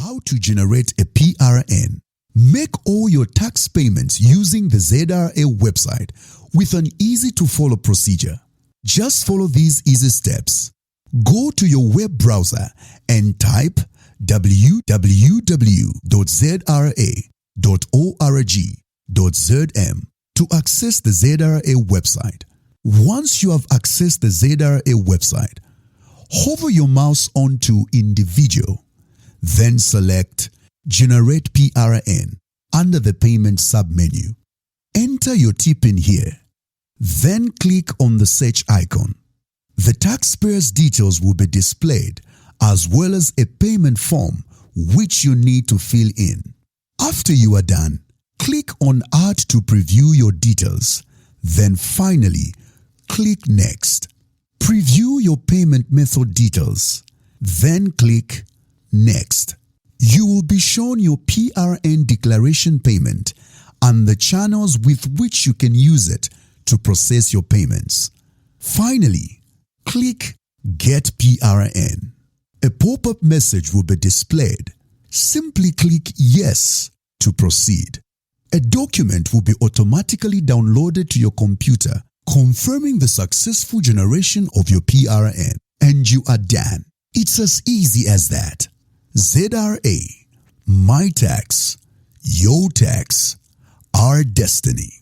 How to generate a PRN. Make all your tax payments using the ZRA website with an easy-to-follow procedure. Just follow these easy steps. Go to your web browser and type www.zra.org.zm to access the ZRA website. Once you have accessed the ZRA website, hover your mouse onto Individual, then select Generate PRN under the Payment submenu. Enter your tip-in here, then click on the search icon. The taxpayer's details will be displayed as well as a payment form which you need to fill in. After you are done, click on Add to preview your details, then finally click Next. Preview your payment method details, then click Next. You will be shown your PRN declaration payment and the channels with which you can use it to process your payments. Finally, click Get PRN. A pop-up message will be displayed. Simply click Yes to proceed. A document will be automatically downloaded to your computer confirming the successful generation of your PRN, and you are done. It's as easy as that. ZRA, my tax, your tax, our destiny.